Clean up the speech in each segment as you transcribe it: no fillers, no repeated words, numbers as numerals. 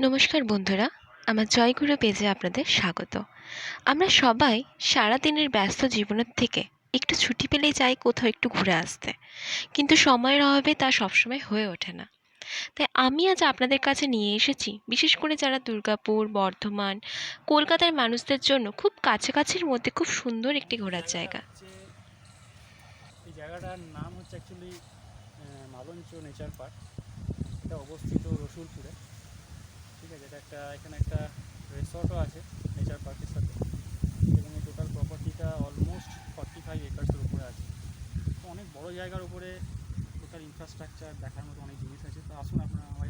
নমস্কার বন্ধুরা, আমার জয়গুরু পেজে আপনাদের স্বাগত। আমরা সবাই সারাদিনের ব্যস্ত জীবনের থেকে একটু ছুটি পেলেই চাই কোথাও একটু ঘুরে আসতে, কিন্তু সময়ের অভাবে তা সবসময় হয়ে ওঠে না। তাই আমি আজ আপনাদের কাছে নিয়ে এসেছি বিশেষ করে যারা দুর্গাপুর, বর্ধমান, কলকাতার মানুষদের জন্য খুব কাছাকাছির মধ্যে খুব সুন্দর একটি ঘোরার জায়গা। এই জায়গাটার নাম হচ্ছে অ্যাকচুয়ালি মালঞ্চ নেচার পার্ক। এটা অবস্থিত রসুলপুরে। ঠিক আছে, এখানে একটা রিসর্টও আছে নেচার পার্কের সাথে, এবং এই টোটাল প্রপার্টিটা অলমোস্ট 45 একর্সের উপরে আছে। তো অনেক বড় জায়গার উপরে টোটাল ইনফ্রাস্ট্রাকচার দেখার মতো অনেক জিনিস আছে। তো আসুন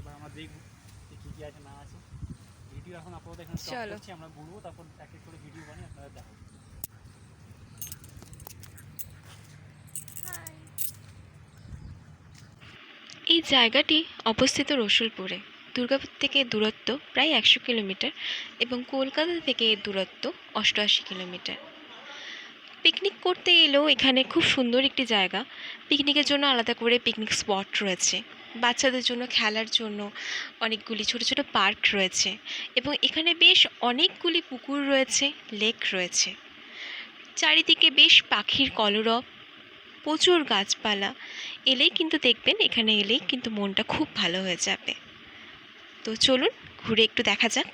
এবার আমরা দেখব যে কী কী আছে না আছে। ভিডিও এখন আপাতত এখানে স্টপ করছি, আমরা ঘুরবো, তারপর এক এক করে ভিডিও বানিয়ে আপনারা দেখাবো। এই জায়গাটি অবস্থিত রসুলপুরে। দুর্গাপুর থেকে দূরত্ব প্রায় 100 কিলোমিটার এবং কলকাতা থেকে এর দূরত্ব 88 কিলোমিটার। পিকনিক করতে এলেও এখানে খুব সুন্দর একটি জায়গা। পিকনিকের জন্য আলাদা করে পিকনিক স্পট রয়েছে, বাচ্চাদের জন্য খেলার জন্য অনেকগুলি ছোট ছোট পার্ক রয়েছে, এবং এখানে বেশ অনেকগুলি পুকুর রয়েছে, লেক রয়েছে। চারিদিকে বেশ পাখির কলরব, প্রচুর গাছপালা। এলেই কিন্তু দেখবেন, এখানে এলেই কিন্তু মনটা খুব ভালো হয়ে যাবে। তো চলুন ঘুরে একটু দেখা যাক।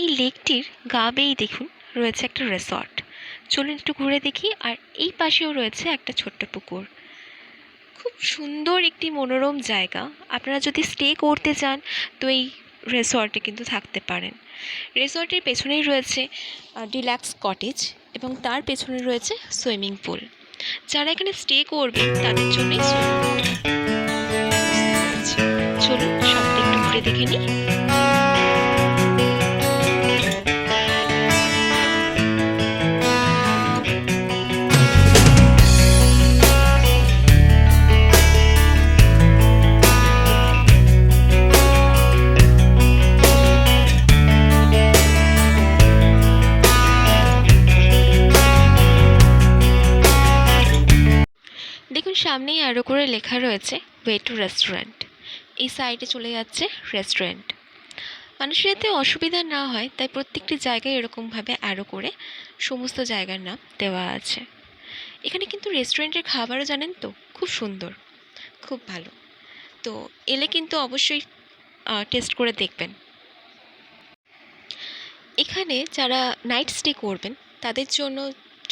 এই লেকটির গা বেয়েই দেখুন রয়েছে একটা রিসর্ট। চলুন একটু ঘুরে দেখি। আর এই পাশেও রয়েছে একটা ছোট্ট পুকুর। খুব সুন্দর একটি মনোরম জায়গা। আপনারা যদি স্টে করতে চান তো এই রিসর্টে কিন্তু থাকতে পারেন। রিসর্টের পেছনেই রয়েছে ডিলাক্স কটেজ, এবং তার পেছনে রয়েছে সুইমিং পুল। যারা এখানে স্টে করবে তাদের জন্যই সুইমিং পুল। চলুন সবটা একটু ঘুরে দেখে নিই। দেখুন সামনেই আরও করে লেখা রয়েছে ওয়ে টু রেস্টুরেন্ট। এই সাইডে চলে যাচ্ছে রেস্টুরেন্ট। মানুষের যাতে অসুবিধা না হয় তাই প্রত্যেকটি জায়গায় এরকমভাবে আরও করে সমস্ত জায়গার নাম দেওয়া আছে। এখানে কিন্তু রেস্টুরেন্টের খাবারও জানেন তো খুব সুন্দর, খুব ভালো। তো এলে কিন্তু অবশ্যই টেস্ট করে দেখবেন। এখানে যারা নাইট স্টে করবেন তাদের জন্য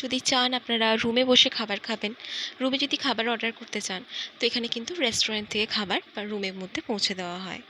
যদি চান আপনারা রুমে বসে খাবার খাবেন, রুমে যদি খাবার অর্ডার করতে চান তো এখানে কিন্তু রেস্টুরেন্ট থেকে খাবার বা রুমের মধ্যে পৌঁছে দেওয়া হয়।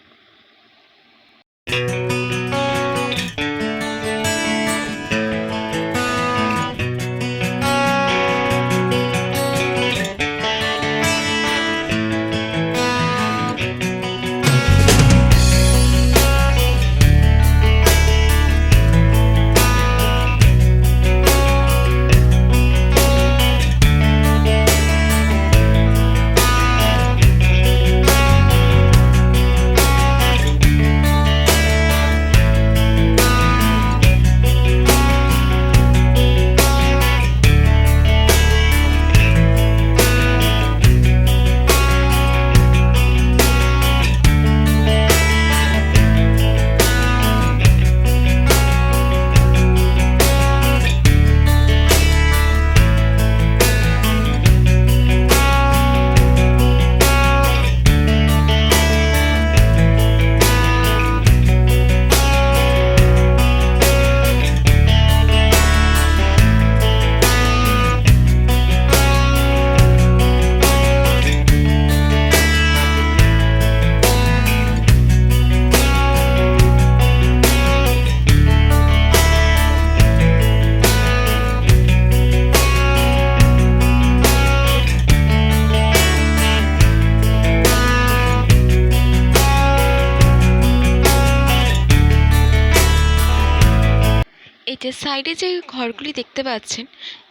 যে সাইডে যে ঘরগুলি দেখতে পাচ্ছেন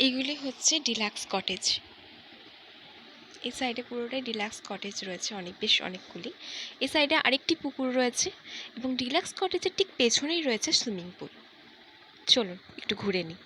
এইগুলি হচ্ছে ডিলাক্স কটেজ। এই সাইডে পুরোটাই ডিলাক্স কটেজ রয়েছে, অনেকগুলি। এই সাইডে আরেকটি পুকুর রয়েছে এবং ডিলাক্স কটেজের ঠিক পেছনেই রয়েছে সুইমিং পুল। চলুন একটু ঘুরে নিই।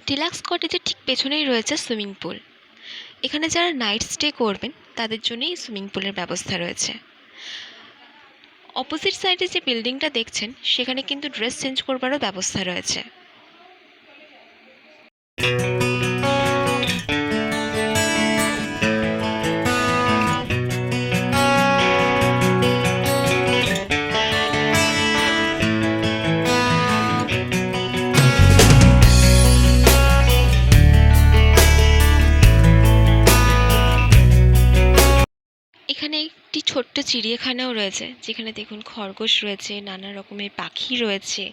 ডিলাক্স কটেজের ঠিক পেছনেই রয়েছে সুইমিং পুল। এখানে যারা নাইট স্টে করবেন তাদের জন্যই সুইমিং পুলের ব্যবস্থা রয়েছে। অপোজিট সাইডে যে বিল্ডিংটা দেখছেন সেখানে কিন্তু ড্রেস চেঞ্জ করবারও ব্যবস্থা রয়েছে। এখানে একটি ছোট্ট চিড়িয়াখানাও রয়েছে, যেখানে দেখুন খরগোশ রয়েছে, নানা রকমের পাখি রয়েছে।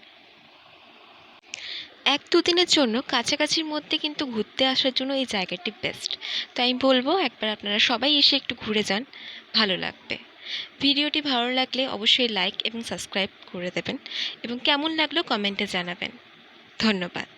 1-2 দিনের জন্য কাছাকাছির মধ্যে কিন্তু ঘুরতে আসার জন্য এই জায়গাটি বেস্ট। তাই আমি বলবো একবার আপনারা সবাই এসে একটু ঘুরে যান, ভালো লাগবে। ভিডিওটি ভালো লাগলে অবশ্যই লাইক এবং সাবস্ক্রাইব করে দেবেন এবং কেমন লাগলো কমেন্টে জানাবেন। ধন্যবাদ।